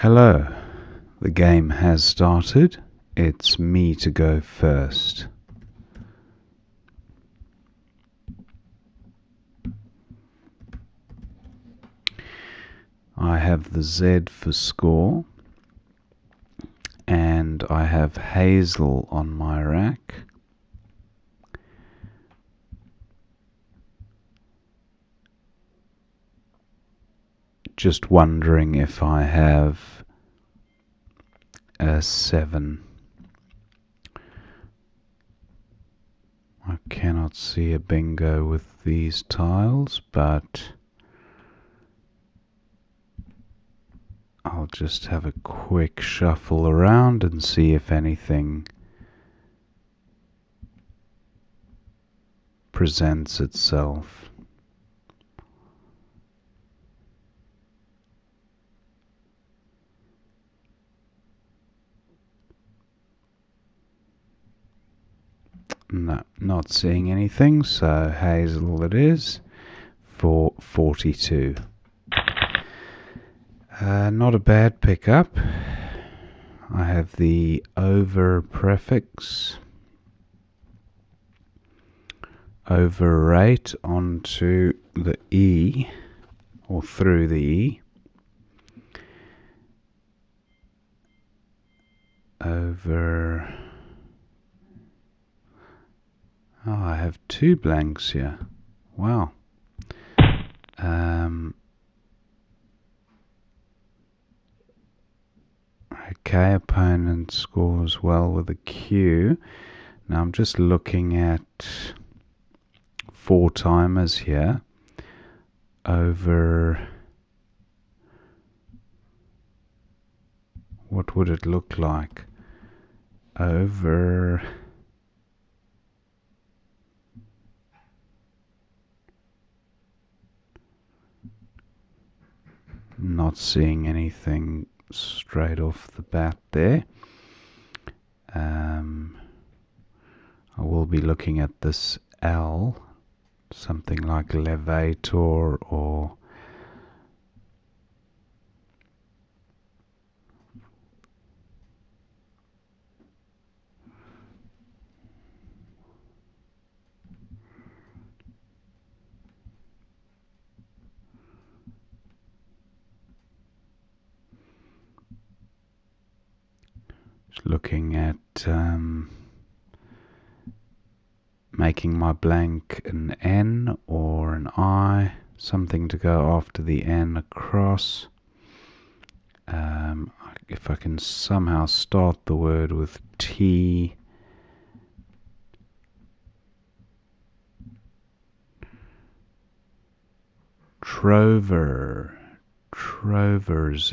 Hello, the game has started. It's me to go first. I have the Z for score, and I have Hazel on my rack. Just wondering if I have a 7. I cannot see a bingo with these tiles, but I'll just have a quick shuffle around and see if anything presents itself. No, not seeing anything, so Hazel it is for 42. Not a bad pickup. I have the over prefix, overrate onto the E, or through the E, over. Oh, I have 2 blanks here. Wow. Okay, opponent scores well with a Q. Now I'm just looking at 4 timers here. Over. What would it look like? Over. Not seeing anything straight off the bat there. I will be looking at this L, something like levator or just looking at making my blank an N or an I, something to go after the N across. If I can somehow start the word with T. Trovers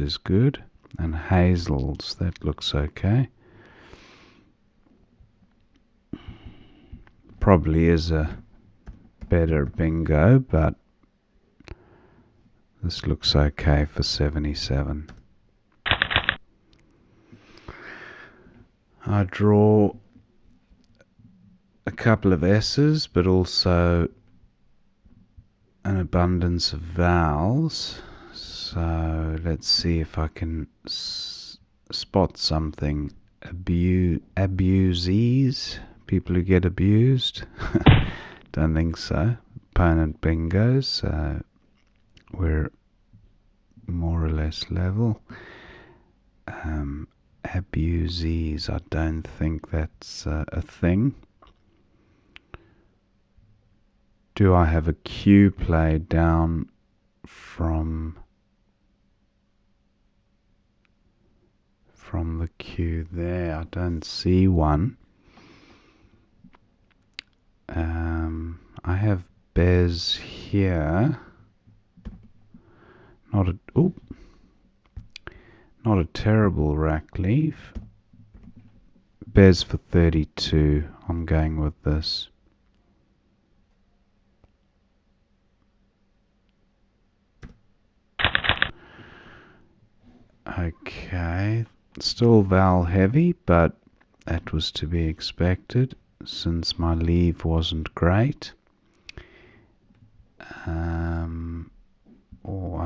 is good, and Hazels, that looks okay. Probably is a better bingo, but this looks okay for 77. I draw a couple of S's, but also an abundance of vowels. So let's see if I can spot something. Abusees, people who get abused. Don't think so. Opponent bingos, so we're more or less level. Abusees, I don't think that's a thing. Do I have a Q played down from the Q there? I don't see one. I have Bez here. Not a terrible rack leaf. Bez for 32. I'm going with this. Okay, still vowel heavy, but that was to be expected since my leave wasn't great. I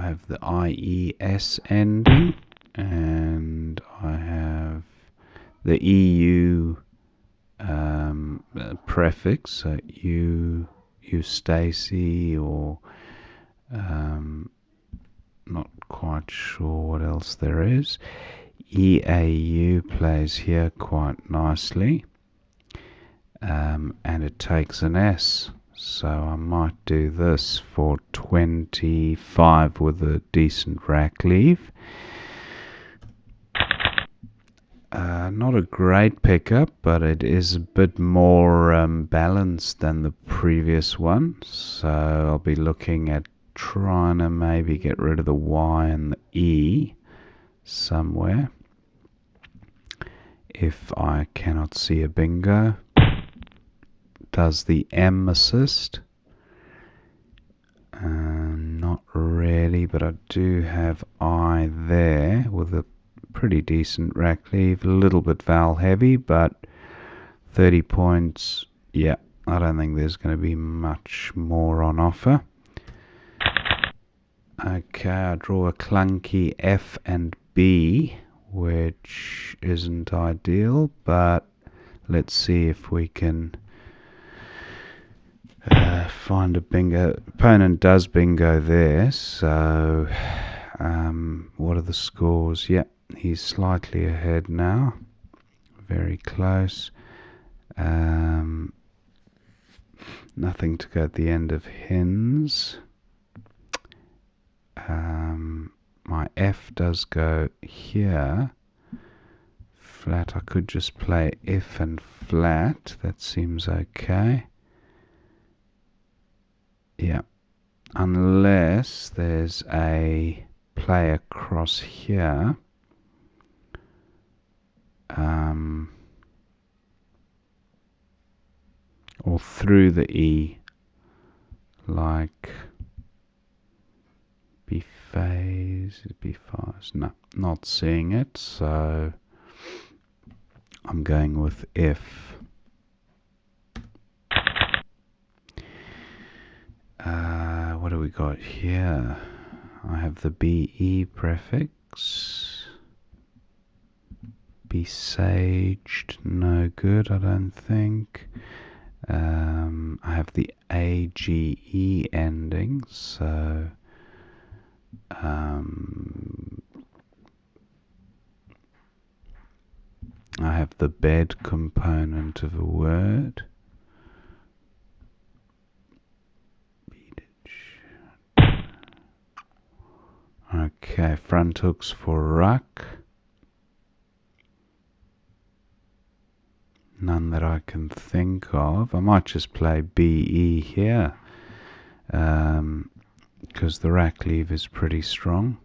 have the IES ending. and I have the EU prefix, so Eustacy, or not quite sure what else there is. EAU plays here quite nicely, and it takes an S, so I might do this for 25 with a decent rack leave. Not a great pickup, but it is a bit more balanced than the previous one, so I'll be looking at trying to maybe get rid of the Y and the E somewhere if I cannot see a bingo. Does the M assist? Not really, but I do have I there with a pretty decent rack leave. A little bit vowel heavy, but 30 points. Yeah, I don't think there's going to be much more on offer. Okay, I draw a clunky F and B, which isn't ideal, but let's see if we can find a bingo. Opponent does bingo there, so what are the scores? Yep, he's slightly ahead now. Very close. Nothing to go at the end of hens. My F does go here. Flat, I could just play F and flat. That seems okay. Yeah. Unless there's a play across here. Or through the E. Like B phase, B5. No, not seeing it, so I'm going with F. What do we got here? I have the BE prefix. Be saged, no good, I don't think. I have the AGE ending, so I have the bed component of a word. Okay, front hooks for ruck. None that I can think of. I might just play BE here, because the rack leave is pretty strong.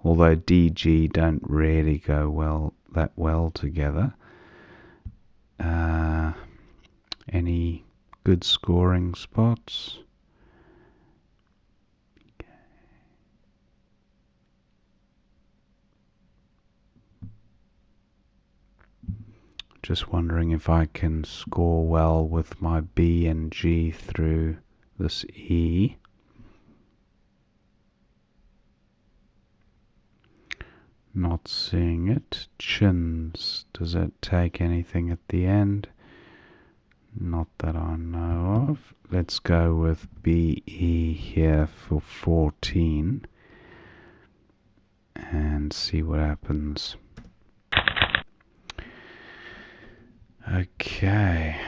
Although DG don't really go that well together. Any good scoring spots? Just wondering if I can score well with my B and G through this E. Not seeing it. Chins. Does it take anything at the end? Not that I know of. Let's go with BE here for 14 and see what happens. Okay,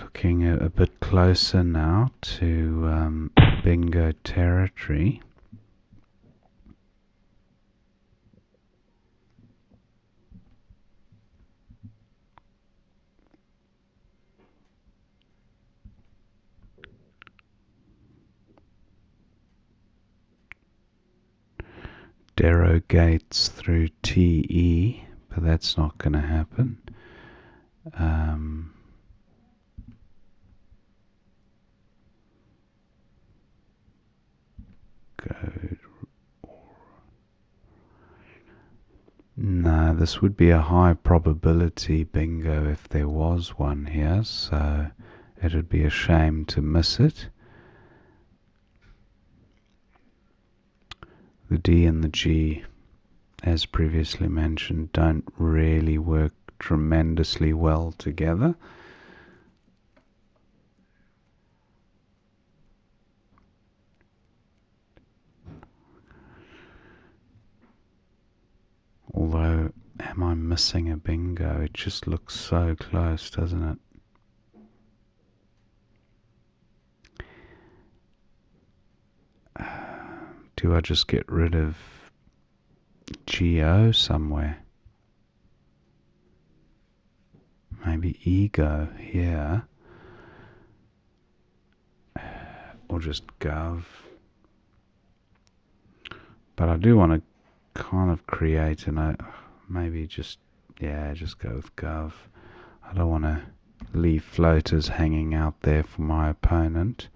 looking a bit closer now to bingo territory. Derogates through TE, but that's not going to happen. No, this would be a high probability bingo if there was one here, so it would be a shame to miss it. The D and the G as previously mentioned, don't really work tremendously well together. Although, am I missing a bingo? It just looks so close, doesn't it? Do I just get rid of Geo somewhere? Maybe ego here. Or just gov. But I do want to kind of create maybe just go with gov. I don't want to leave floaters hanging out there for my opponent.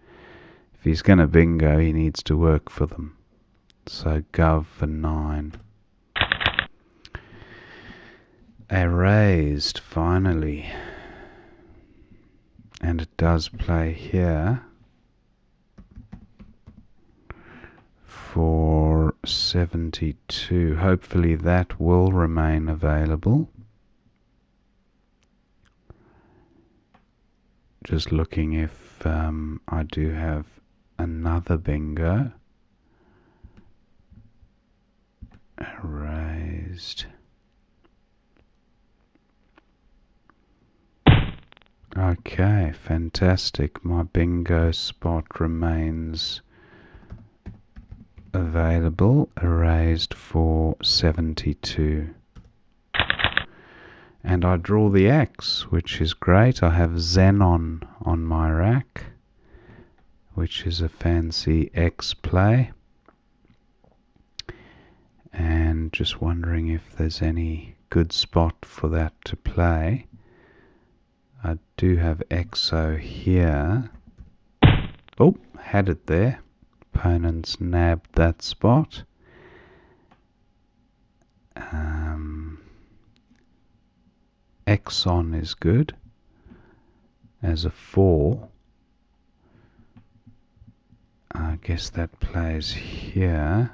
If he's going to bingo, he needs to work for them. So gov for 9. Erased, finally. And it does play here for 72. Hopefully that will remain available. Just looking if I do have another bingo. Erased. Okay, fantastic. My bingo spot remains available, erased for 72. And I draw the X, which is great. I have Xenon on my rack, which is a fancy X play. And just wondering if there's any good spot for that to play. I do have XO here. Oh, had it there. Opponents nabbed that spot. Exxon is good as a 4. I guess that plays here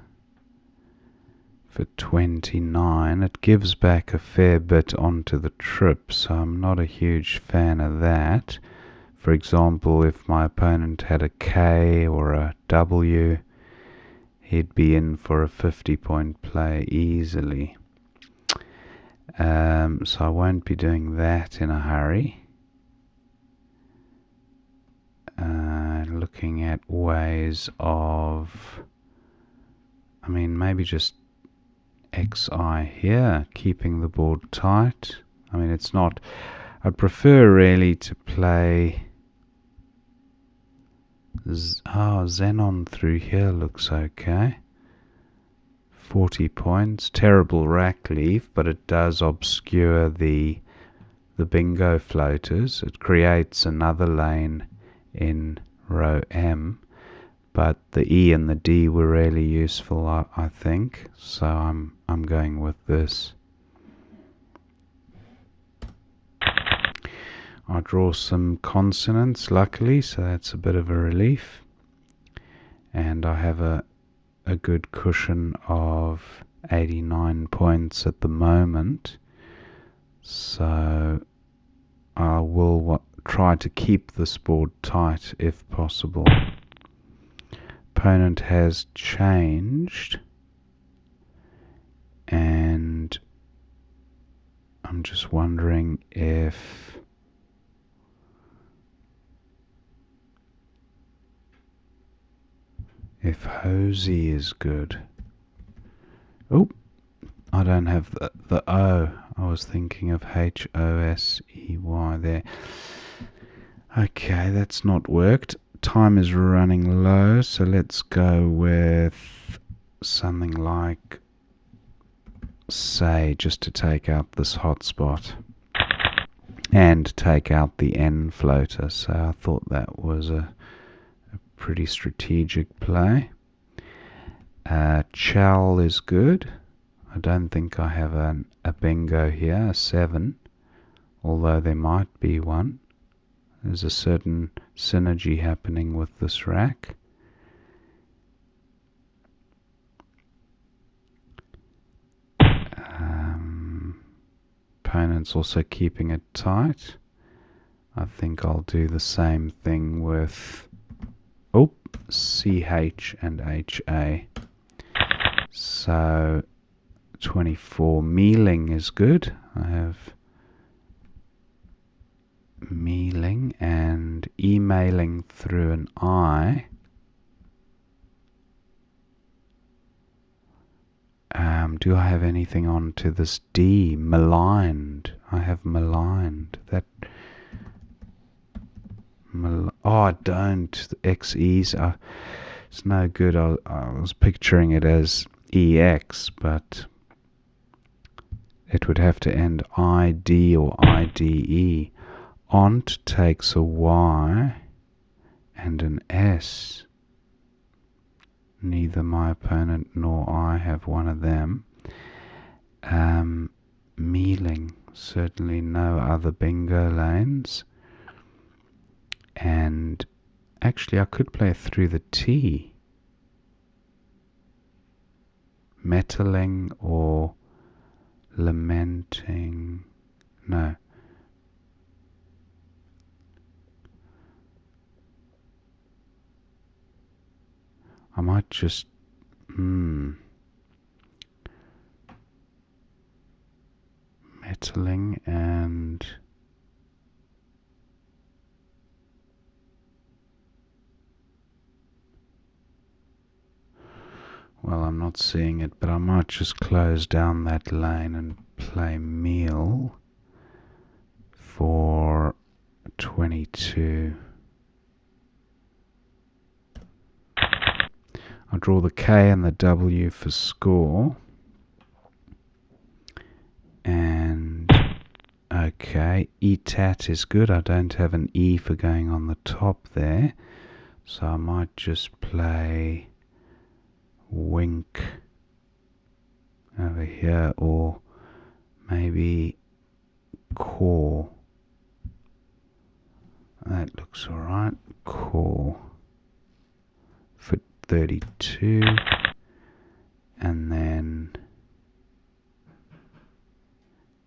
for 29. It gives back a fair bit onto the trip, so I'm not a huge fan of that. For example, if my opponent had a K or a W, he'd be in for a 50-point play easily. So I won't be doing that in a hurry. Looking at ways of, maybe just XI here, keeping the board tight. It's not, I'd prefer really to play Xenon through here looks okay. 40 points. Terrible rack leaf, but it does obscure the bingo floaters. It creates another lane in row M, but the E and the D were really useful, I think. So I'm going with this. I draw some consonants, luckily, so that's a bit of a relief. And I have a good cushion of 89 points at the moment. So I will try to keep this board tight if possible. Opponent has changed. And I'm just wondering if Hosey is good. Oh, I don't have the O. I was thinking of Hosey there. Okay, that's not worked. Time is running low, so let's go with something like say, just to take out this hotspot and take out the N floater. So I thought that was a pretty strategic play. Chal is good. I don't think I have a bingo here, a 7, although there might be one. There's a certain synergy happening with this rack. opponent's also keeping it tight. I think I'll do the same thing with CH and HA. So 24. Mealing is good. I have mealing and emailing through an I. Do I have anything on to this D? Maligned. I have maligned. I don't. The XEs are. It's no good. I was picturing it as EX, but it would have to end ID or IDE. Ont takes a Y and an S. Neither my opponent nor I have one of them. Mealing, certainly no other bingo lanes. And actually I could play through the T. Metalling or lamenting. No. I might just metalling and well, I'm not seeing it, but I might just close down that lane and play meal for 22. I'll draw the K and the W for score. And okay, ETAT is good. I don't have an E for going on the top there. So I might just play wink over here, or maybe core. That looks alright. Core for 32. And then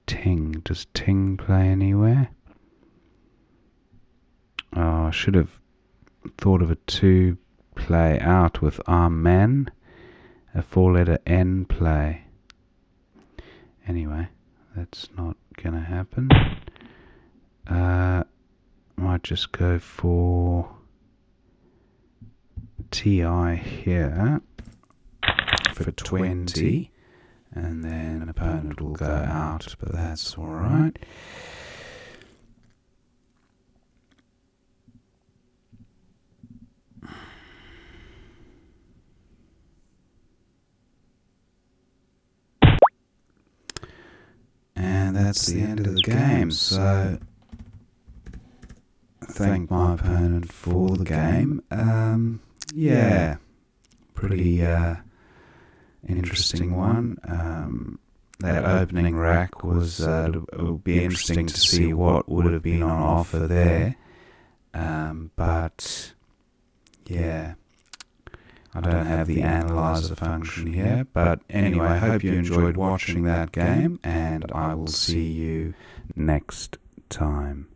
Ting. Does Ting play anywhere? Oh, I should have thought of a 2 play out with Amen. A 4-letter N play. Anyway, that's not gonna happen. Might just go for TI here for 20, and then opponent will go out, but that's alright. And that's the end of the game. So thank my opponent for the game. Yeah, pretty interesting one. That opening rack was, it would be interesting to see what would have been on offer there. But yeah, I don't have the analyzer function here. But anyway, I hope you enjoyed watching that game, and I will see you next time.